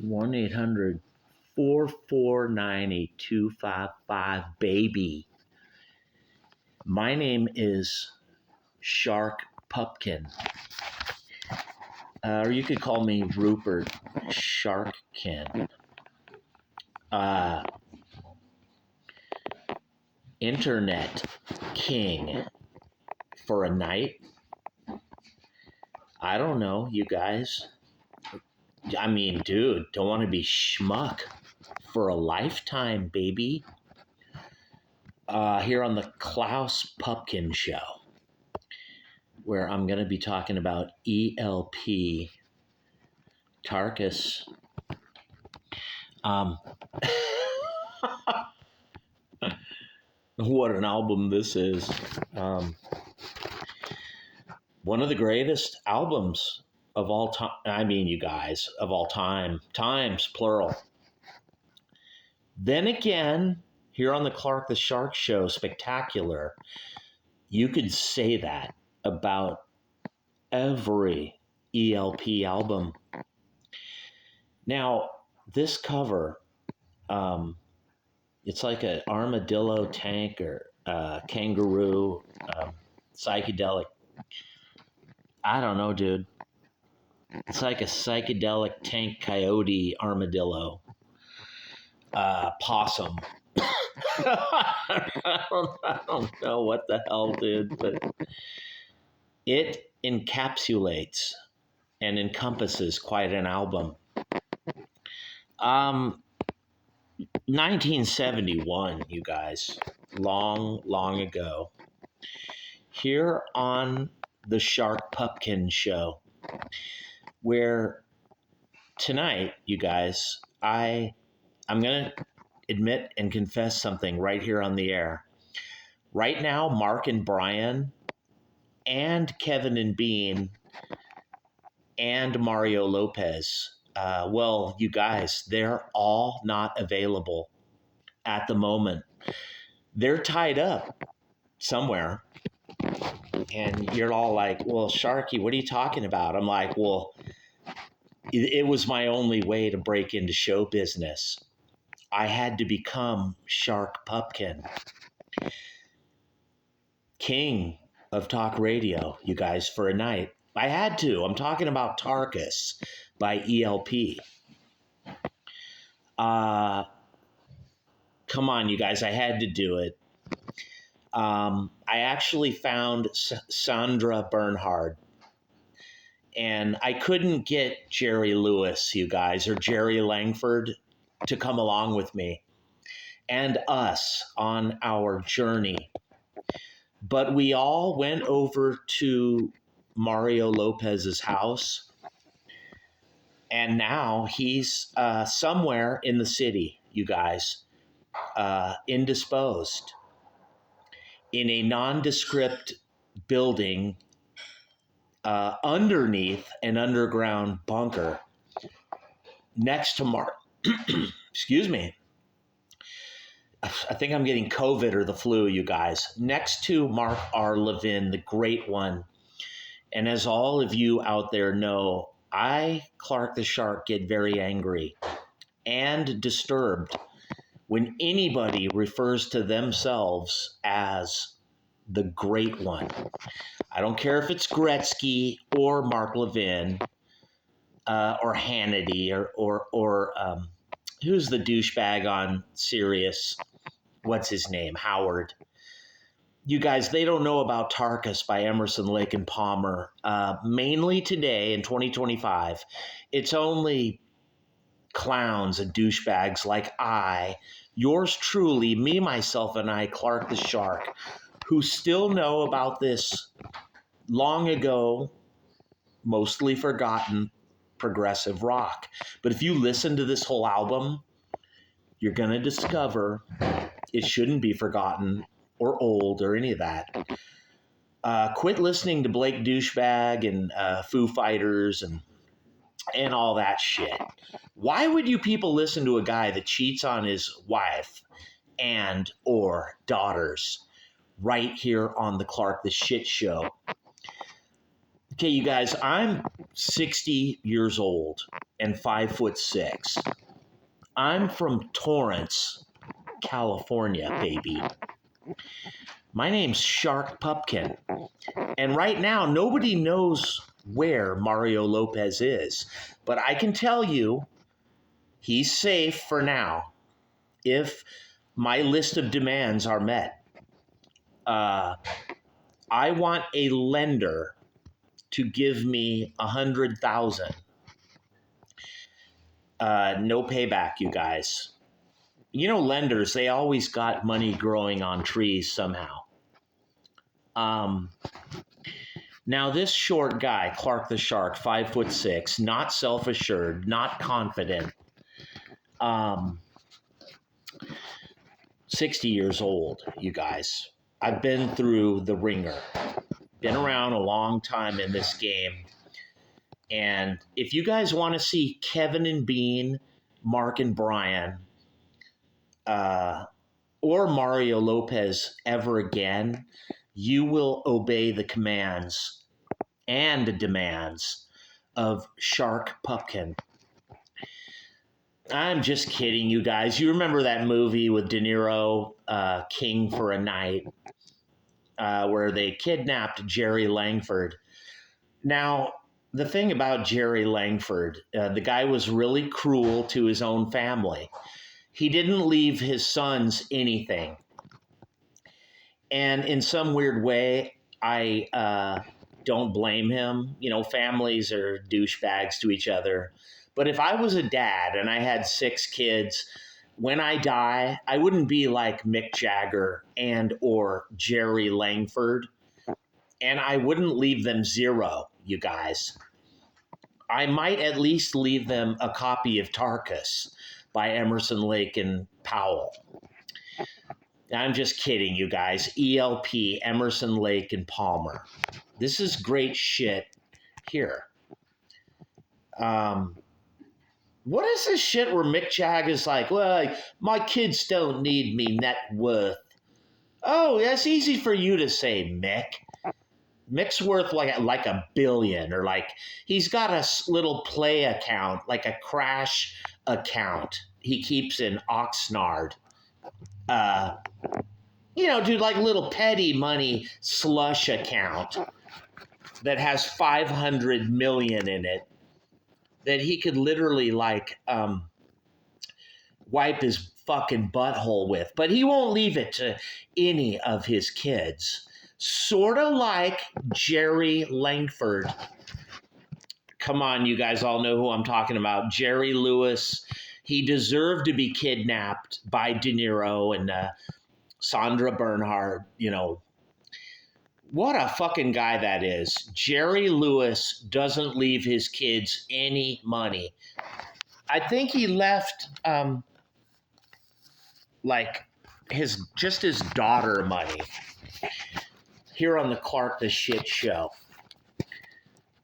1-800-449-8255, baby. My name is Shark Pupkin. Or you could call me Rupert Sharkkin. Internet king for a night. I don't know, you guys. I mean, dude, don't want to be schmuck for a lifetime, baby. Here on the Klaus Pupkin Show, where I'm going to be talking about ELP, Tarkus. What an album this is. One of the greatest albums of all time. I mean, you guys, of all time. Times, plural. Then again, here on the Clark the Shark Show, spectacular, you could say that about every ELP album. Now, this cover, it's like an armadillo tank or kangaroo, psychedelic. I don't know, dude. It's like a psychedelic tank coyote armadillo. Possum. I don't know what the hell, dude, but it encapsulates and encompasses quite an album. 1971, you guys, long ago. Here on the Shark Pupkin Show, where tonight, you guys, I'm going to admit and confess something right here on the air. Right now, Mark and Brian and Kevin and Bean and Mario Lopez, well, you guys, they're all not available at the moment. They're tied up somewhere. And you're all like, well, Sharky, what are you talking about? I'm like, well, it was my only way to break into show business. I had to become Shark Pupkin, king of talk radio, you guys, for a night. I had to. I'm talking about Tarkus by ELP. Come on, you guys. I had to do it. I actually found Sandra Bernhard. And I couldn't get Jerry Lewis, you guys, or Jerry Langford to come along with me and us on our journey. But we all went over to Mario Lopez's house, and now he's somewhere in the city, you guys, indisposed, in a nondescript building underneath an underground bunker next to Mark. Excuse me. I think I'm getting COVID or the flu, you guys. Next to Mark R. Levin, the great one. And as all of you out there know, I, Clark the Shark, get very angry and disturbed when anybody refers to themselves as the great one. I don't care if it's Gretzky or Mark Levin or Hannity or who's the douchebag on Sirius? What's his name? Howard. You guys, they don't know about Tarkus by Emerson, Lake and Palmer. Mainly today in 2025, it's only clowns and douchebags like I, yours truly, me, myself, and I, Clark the Shark, who still know about this long ago, mostly forgotten progressive rock. But if you listen to this whole album, you're going to discover it shouldn't be forgotten or old or any of that. Quit listening to Blake Douchebag and Foo Fighters and all that shit. Why would you people listen to a guy that cheats on his wife and or daughters right here on the Clark the Shit Show? Okay, you guys, I'm 60 years old, and 5'6". I'm from Torrance, California, baby. My name's Shark Pupkin. And right now, nobody knows where Mario Lopez is. But I can tell you, he's safe for now if my list of demands are met. I want a lender to give me $100,000. No payback, you guys. You know, lenders, they always got money growing on trees somehow. Now, this short guy, Clark the Shark, 5'6", not self-assured, not confident, 60 years old, you guys. I've been through the ringer, been around a long time in this game. And if you guys want to see Kevin and Bean, Mark and Brian, or Mario Lopez ever again, you will obey the commands and the demands of Shark Pupkin. I'm just kidding, you guys. You remember that movie with De Niro, King for a Night, where they kidnapped Jerry Langford. Now, the thing about Jerry Langford, the guy was really cruel to his own family. He didn't leave his sons anything. And in some weird way, I don't blame him. You know, families are douchebags to each other. But if I was a dad and I had 6 kids, when I die, I wouldn't be like Mick Jagger and or Jerry Langford. And I wouldn't leave them 0, you guys. I might at least leave them a copy of Tarkus by Emerson, Lake, and Powell. I'm just kidding, you guys. ELP, Emerson, Lake, and Palmer. This is great shit here. What is this shit where Mick Jagger's like, well, my kids don't need me net worth? Oh, that's easy for you to say, Mick. Mick's worth like $1 billion, or like he's got a little play account, like a crash account he keeps in Oxnard. You know, dude, like little petty money slush account that has 500 million in it that he could literally like wipe his fucking butthole with, but he won't leave it to any of his kids. Sort of like Jerry Langford. Come on, you guys all know who I'm talking about. Jerry Lewis. He deserved to be kidnapped by De Niro and Sandra Bernhard. You know, what a fucking guy that is. Jerry Lewis doesn't leave his kids any money. I think he left like his daughter money. Here on the Clark the Shit Show.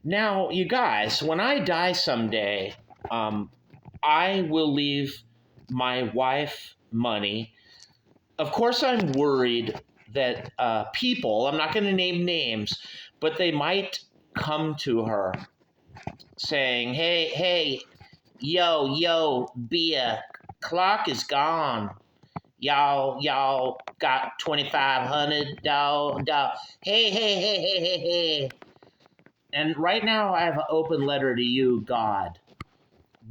Now, you guys, when I die someday, I will leave my wife money. Of course, I'm worried that people, I'm not going to name names, but they might come to her saying, hey, yo, Bia, Clark is gone. Y'all got $2,500. Hey. And right now I have an open letter to you, God.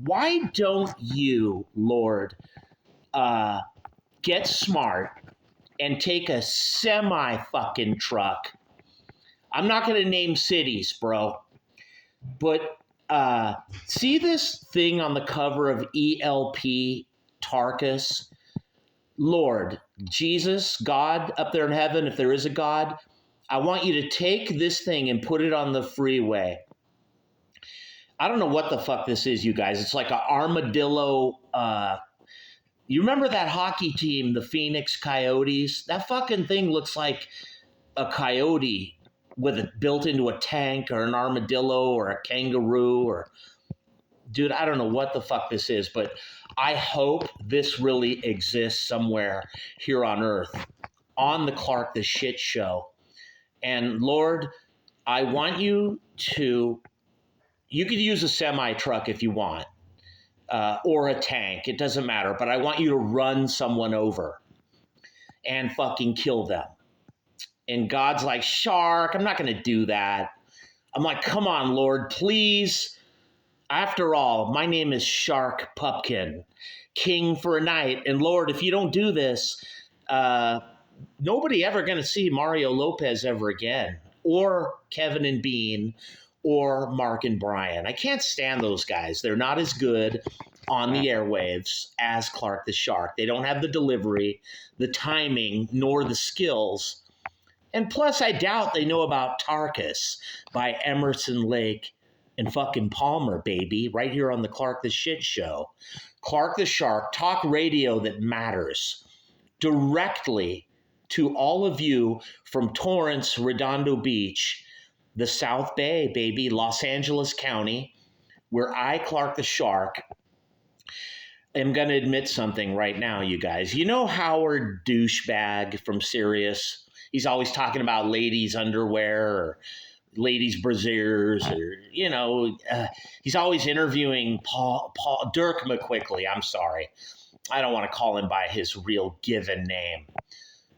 Why don't you, Lord, get smart and take a semi-fucking truck? I'm not going to name cities, bro. But see this thing on the cover of ELP Tarkus? Lord, Jesus, God up there in heaven, if there is a God, I want you to take this thing and put it on the freeway. I don't know what the fuck this is, you guys. It's like an armadillo. You remember that hockey team, the Phoenix Coyotes? That fucking thing looks like a coyote with it built into a tank, or an armadillo or a kangaroo, or dude, I don't know what the fuck this is, but I hope this really exists somewhere here on Earth, on the Clark the Shit Show. And Lord, I want you to, you could use a semi truck if you want. or a tank. It doesn't matter. But I want you to run someone over and fucking kill them. And God's like, Shark, I'm not going to do that. I'm like, come on, Lord, please. After all, my name is Shark Pupkin, king for a night. And Lord, if you don't do this, nobody ever going to see Mario Lopez ever again, or Kevin and Bean, or Mark and Brian. I can't stand those guys. They're not as good on the airwaves as Clark the Shark. They don't have the delivery, the timing, nor the skills. And plus, I doubt they know about Tarkus by Emerson, Lake, and fucking Palmer, baby, right here on the Clark the Shit Show. Clark the Shark, talk radio that matters, directly to all of you from Torrance, Redondo Beach, the South Bay, baby, Los Angeles County, where I, Clark the Shark, am going to admit something right now, you guys. You know Howard Douchebag from Sirius? He's always talking about ladies' underwear or ladies' brasiers, or, he's always interviewing Dirk McQuickley. I'm sorry. I don't want to call him by his real given name.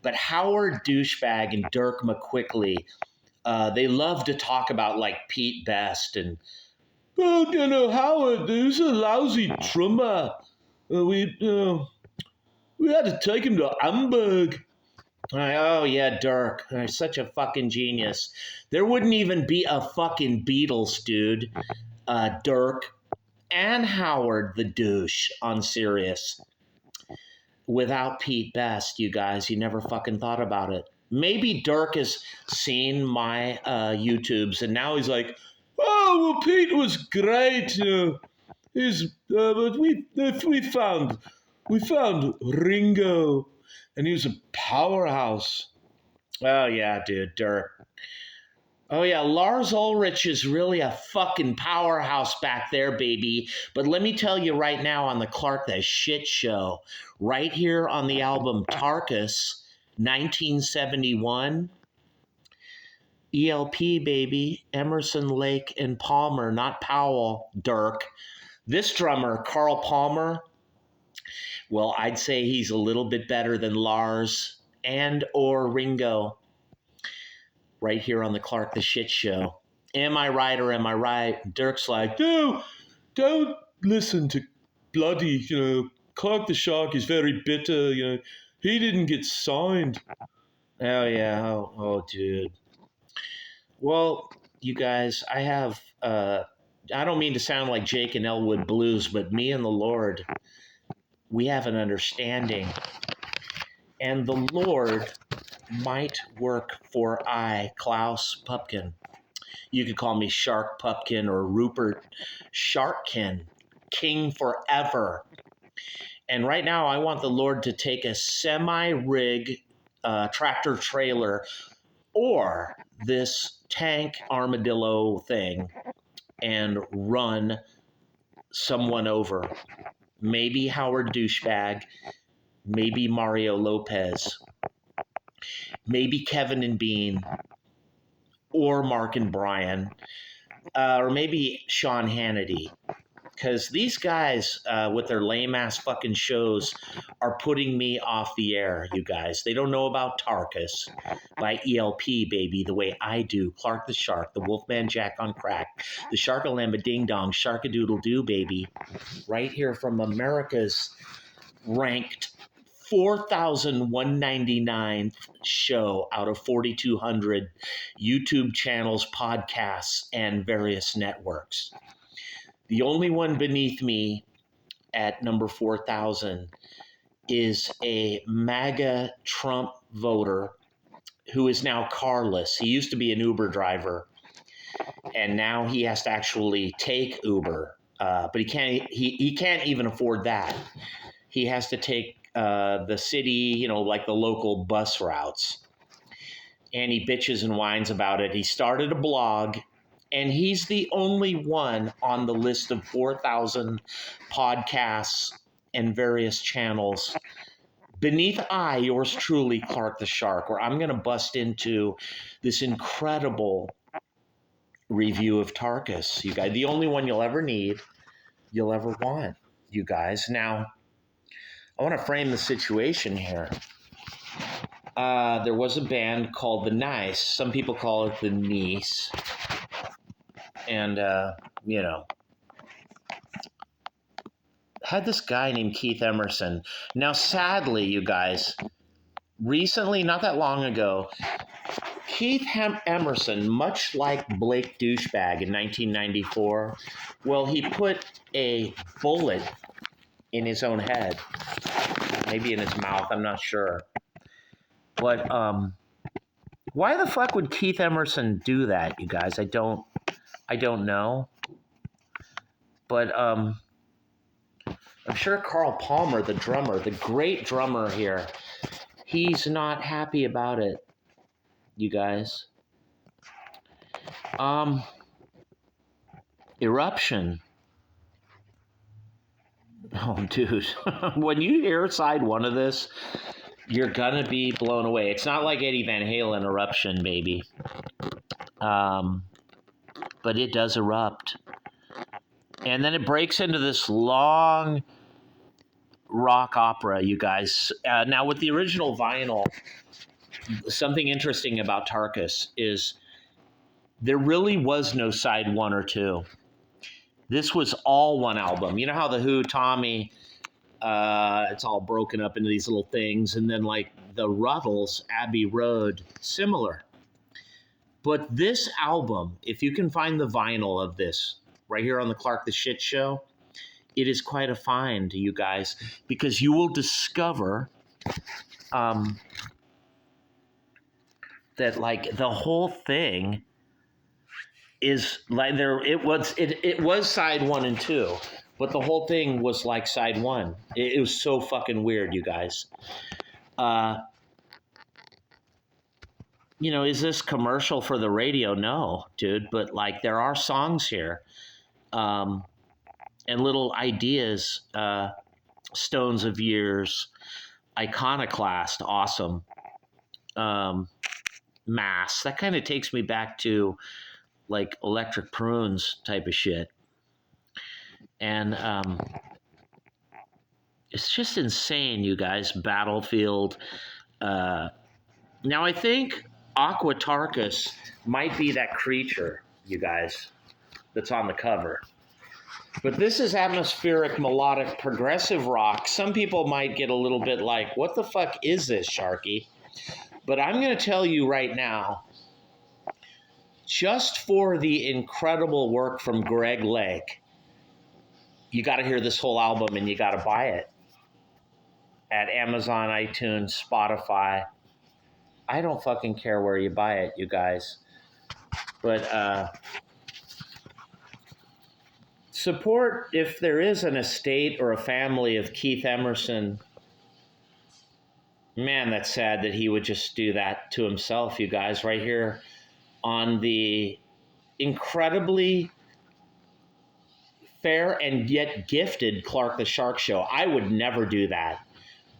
But Howard Douchebag and Dirk McQuickley, they love to talk about like Pete Best and, Howard, he's a lousy drummer. We had to take him to Hamburg. Oh, yeah, Dirk. Such a fucking genius. There wouldn't even be a fucking Beatles, dude. Dirk and Howard the douche on Sirius without Pete Best, you guys. You never fucking thought about it. Maybe Dirk has seen my YouTubes and now he's like, oh, well, Pete was great. But we found Ringo. And he was a powerhouse. Oh, yeah, dude, Dirk. Oh, yeah, Lars Ulrich is really a fucking powerhouse back there, baby. But let me tell you right now on the Clark the Shit Show, right here on the album Tarkus, 1971, ELP, baby, Emerson, Lake, and Palmer, not Powell, Dirk. This drummer, Carl Palmer, well, I'd say he's a little bit better than Lars and or Ringo right here on the Clark the Shit Show. Am I right or am I right? Dirk's like, no, don't listen to bloody, Clark the Shark is very bitter, he didn't get signed. Oh, yeah. Oh, dude. Well, you guys, I have, I don't mean to sound like Jake and Elwood Blues, but me and the Lord, we have an understanding, and the Lord might work for I, Klaus Pupkin. You could call me Shark Pupkin or Rupert Sharkkin, King forever. And right now I want the Lord to take a semi-rig tractor trailer or this tank armadillo thing and run someone over. Maybe Howard Douchebag, maybe Mario Lopez, maybe Kevin and Bean, or Mark and Brian, or maybe Sean Hannity. Because these guys with their lame-ass fucking shows are putting me off the air, you guys. They don't know about Tarkus by ELP, baby, the way I do. Clark the Shark, the Wolfman Jack on crack, the Sharkalamba Ding Dong, Sharkadoodle-Doo, baby. Right here from America's ranked 4,199th show out of 4,200 YouTube channels, podcasts, and various networks. The only one beneath me at number 4,000 is a MAGA Trump voter who is now carless. He used to be an Uber driver, and now he has to actually take Uber, but he can't even afford that. He has to take the city, like the local bus routes, and he bitches and whines about it. He started a blog. And he's the only one on the list of 4,000 podcasts and various channels beneath I, yours truly, Clark the Shark, where I'm going to bust into this incredible review of Tarkus. You guys, the only one you'll ever need, you'll ever want. you guys. Now, I want to frame the situation here. There was a band called The Nice. Some people call it The Niece. And, you know, had this guy named Keith Emerson. Now, sadly, you guys, recently, not that long ago, Keith Emerson, much like Blake Douchebag in 1994, well, he put a bullet in his own head, maybe in his mouth, I'm not sure. But why the fuck would Keith Emerson do that, you guys? I don't know. But I'm sure Carl Palmer, the drummer, the great drummer here, he's not happy about it, you guys. Eruption. Oh, dude. When you hear side one of this, you're gonna be blown away. It's not like Eddie Van Halen Eruption, baby. But it does erupt. And then it breaks into this long rock opera, you guys. Now, with the original vinyl, something interesting about Tarkus is there really was no side one or two. This was all one album. You know how the Who, Tommy, it's all broken up into these little things, and then like the Ruddles, Abbey Road, similar. But this album, if you can find the vinyl of this right here on the Clark the Shit Show, it is quite a find, you guys, because you will discover that like the whole thing is like it was side one and two, but the whole thing was like side one. It was so fucking weird, you guys. You know, is this commercial for the radio? No, dude, but like there are songs here. And little ideas, Stones of Years, Iconoclast, awesome. Mass, that kind of takes me back to like Electric Prunes type of shit. And it's just insane, you guys. Battlefield. Now I think Aqua Tarkus might be that creature, you guys, that's on the cover. But this is atmospheric, melodic, progressive rock. Some people might get a little bit like, what the fuck is this, Sharky? But I'm going to tell you right now, just for the incredible work from Greg Lake, you got to hear this whole album and you got to buy it at Amazon, iTunes, Spotify. I don't fucking care where you buy it, you guys. But support, if there is an estate or a family of Keith Emerson. Man, that's sad that he would just do that to himself, you guys, right here on the incredibly fair and yet gifted Clark the Shark Show. I would never do that.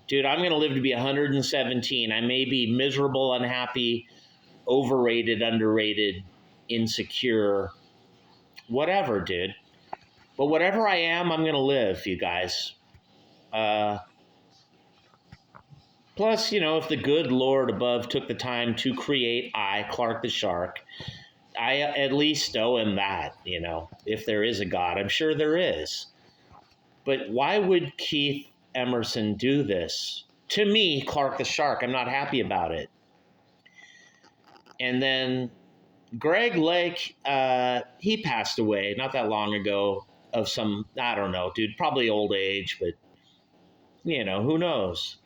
Dude, I'm going to live to be 117. I may be miserable, unhappy, overrated, underrated, insecure, whatever, dude. But whatever I am, I'm going to live, you guys. Plus, you know, if the good Lord above took the time to create Clark the Shark, I at least owe him that, you know, if there is a God. I'm sure there is. But why would Keith Emerson do this? To me, Clark the Shark, I'm not happy about it. And then Greg Lake, he passed away not that long ago of some, I don't know, dude, probably old age, but, you know, who knows?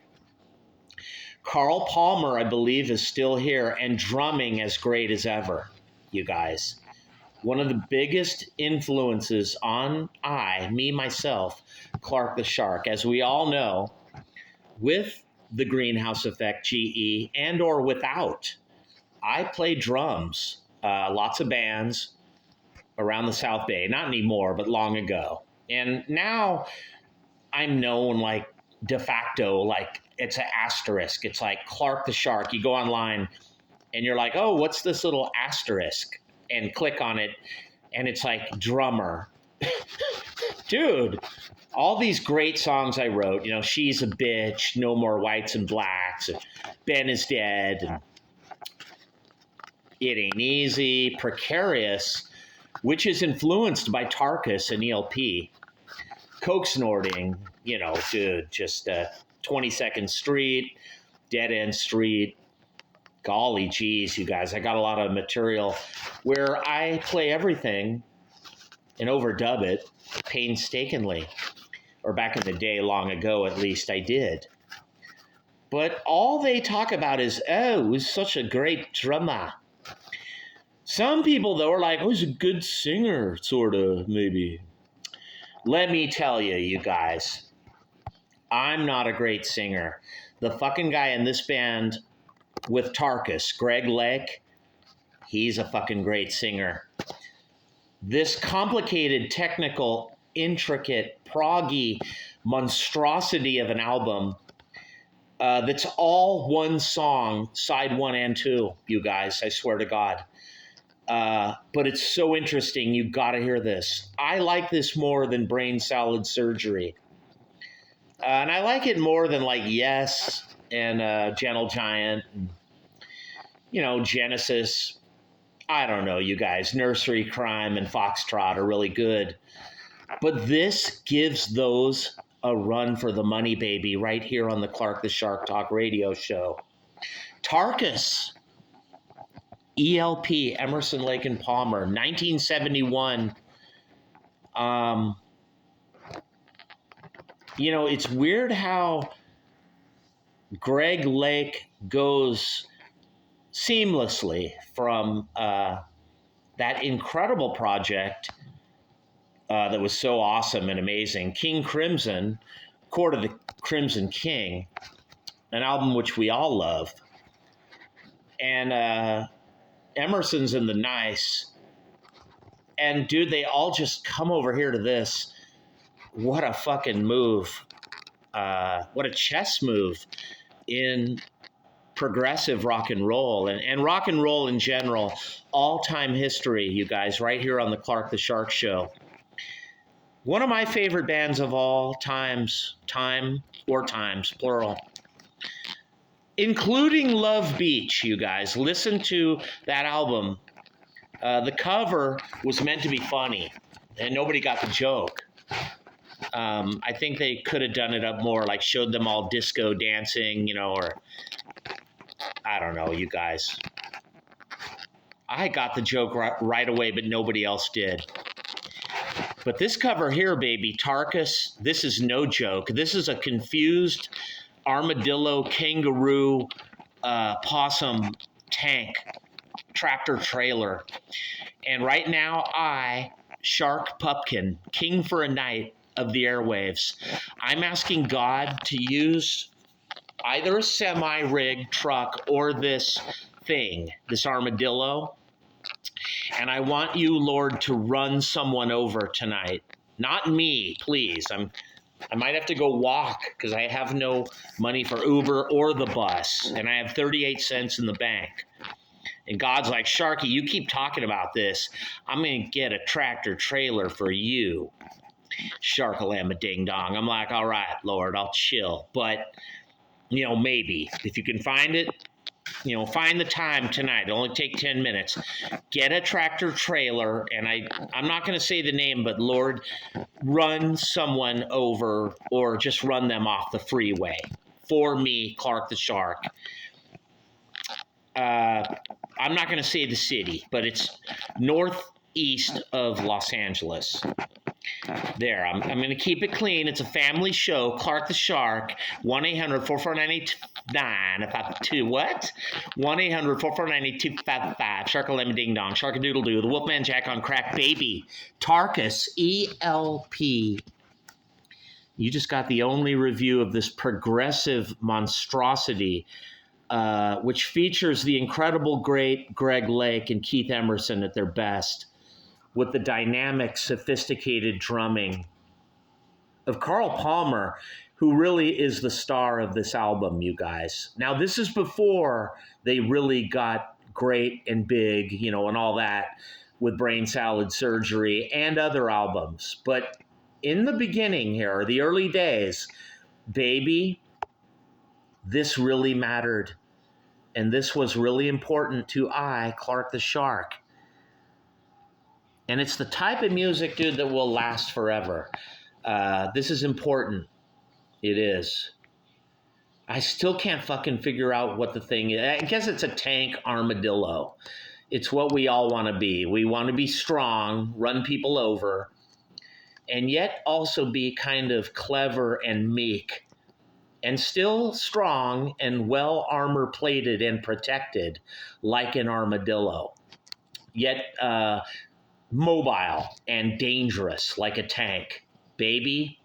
Carl Palmer, I believe, is still here and drumming as great as ever, you guys. One of the biggest influences on myself, Clark the Shark. As we all know, with the Greenhouse Effect GE and or without, I played drums, lots of bands around the South Bay. Not anymore, but long ago. And now I'm known like de facto, like it's an asterisk. It's like Clark the Shark. You go online and you're like, oh, what's this little asterisk? And click on it, and it's like drummer. dude, all these great songs I wrote, She's a Bitch, No More Whites and Blacks, and Ben is Dead, and It Ain't Easy, Precarious, which is influenced by Tarkus and ELP, Coke Snorting, dude, just 22nd Street, Dead End Street. Golly geez, you guys, I got a lot of material where I play everything and overdub it painstakingly. Or back in the day, long ago at least, I did. But all they talk about is, oh, it was such a great drummer. Some people, though, are like, oh, he's a good singer, sort of, maybe. Let me tell you, you guys, I'm not a great singer. The fucking guy in this band with Tarkus, Greg Lake, he's a fucking great singer. This complicated, technical, intricate, proggy monstrosity of an album that's all one song, side 1 and 2, you guys, I swear to God. But it's so interesting. You got to hear this. I like this more than Brain Salad Surgery. And I like it more than like Yes and Gentle Giant, and, Genesis. I don't know, you guys. Nursery Crime and Foxtrot are really good. But this gives those a run for the money, baby, right here on the Clark the Shark Talk radio show. Tarkus. ELP, Emerson, Lake and Palmer, 1971. It's weird how Greg Lake goes seamlessly from that incredible project that was so awesome and amazing, King Crimson, Court of the Crimson King, an album which we all love, and Emerson's in the Nice. And dude, they all just come over here to this. What a fucking move. What a chess move in progressive rock and roll and rock and roll in general. All-time history, you guys, right here on the Clark the Shark Show. One of my favorite bands of all times, plural, including Love Beach, you guys. Listen to that album. The cover was meant to be funny, and nobody got the joke. I think they could have done it up more, like showed them all disco dancing, or I don't know, you guys. I got the joke right away, but nobody else did. But this cover here, baby, Tarkus, this is no joke. This is a confused armadillo, kangaroo, possum tank tractor trailer. And right now, I, Shark Pupkin, king for a night of the airwaves, I'm asking God to use either a semi-rigged truck or this thing, this armadillo. And I want you, Lord, to run someone over tonight. Not me, please. I might have to go walk because I have no money for Uber or the bus, and I have 38 cents in the bank. And God's like, Sharky, you keep talking about this. I'm going to get a tractor trailer for you. Sharkalama ding dong. I'm like, all right, Lord, I'll chill. But, maybe if you can find it, find the time tonight. It'll only take 10 minutes. Get a tractor trailer, and I'm not going to say the name, but Lord, run someone over or just run them off the freeway for me, Clark the Shark. I'm not going to say the city, but it's northeast of Los Angeles. There, I'm going to keep it clean. It's a family show. Clark the Shark, 1-800-449-82. What? 1-800-449-8255. Sharkalema Ding Dong. Sharkadoodle-doo. The Wolfman Jack on crack. Baby. Tarkus, ELP. You just got the only review of this progressive monstrosity, which features the incredible great Greg Lake and Keith Emerson at their best, with the dynamic, sophisticated drumming of Carl Palmer, who really is the star of this album, you guys. Now, this is before they really got great and big, and all that with Brain Salad Surgery and other albums. But in the beginning here, the early days, baby, this really mattered. And this was really important to Clark the Shark. And it's the type of music, dude, that will last forever. This is important. It is. I still can't fucking figure out what the thing is. I guess it's a tank armadillo. It's what we all want to be. We want to be strong, run people over, and yet also be kind of clever and meek, and still strong and well armor plated and protected like an armadillo, yet mobile and dangerous like a tank. Baby,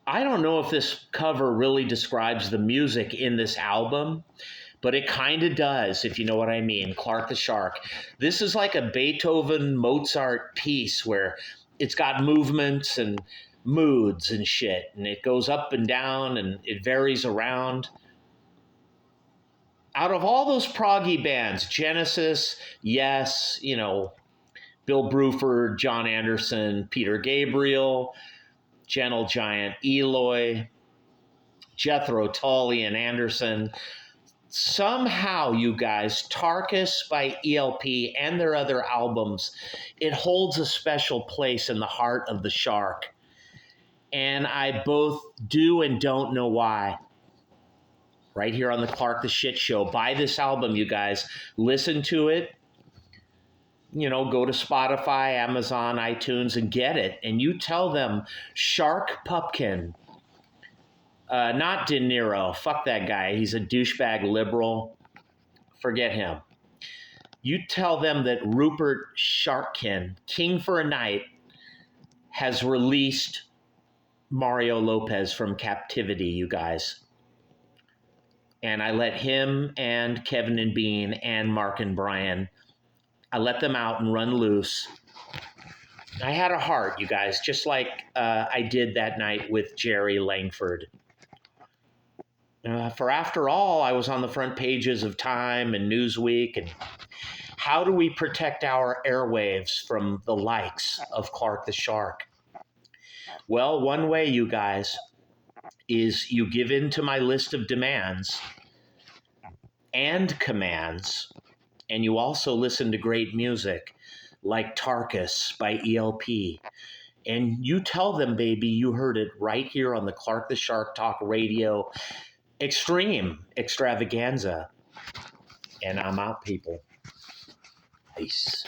I don't know if this cover really describes the music in this album, but it kind of does, if you know what I mean. Clark the Shark. This is like a Beethoven, Mozart piece where it's got movements and moods and shit, and it goes up and down and it varies around. Out of all those proggy bands, Genesis, yes, you know, Bill Bruford, John Anderson, Peter Gabriel, Gentle Giant, Eloy, Jethro Tull, Ian Anderson. Somehow, you guys, Tarkus by ELP and their other albums, it holds a special place in the heart of the Shark. And I both do and don't know why. Right here on the Clark the Shit Show. Buy this album, you guys. Listen to it. You know, go to Spotify, Amazon, iTunes, and get it. And you tell them, Shark Pupkin, not De Niro, fuck that guy. He's a douchebag liberal. Forget him. You tell them that Rupert Sharkkin, King for a Night, has released Mario Lopez from captivity, you guys. And I let him and Kevin and Bean and Mark and Brian, I let them out and run loose. I had a heart, you guys, just like I did that night with Jerry Langford. For after all, I was on the front pages of Time and Newsweek. And how do we protect our airwaves from the likes of Clark the Shark? Well, one way, you guys, is you give in to my list of demands and commands, and you also listen to great music like Tarkus by ELP. And you tell them, baby, you heard it right here on the Clark the Shark Talk Radio Extreme Extravaganza. And I'm out, people. Peace.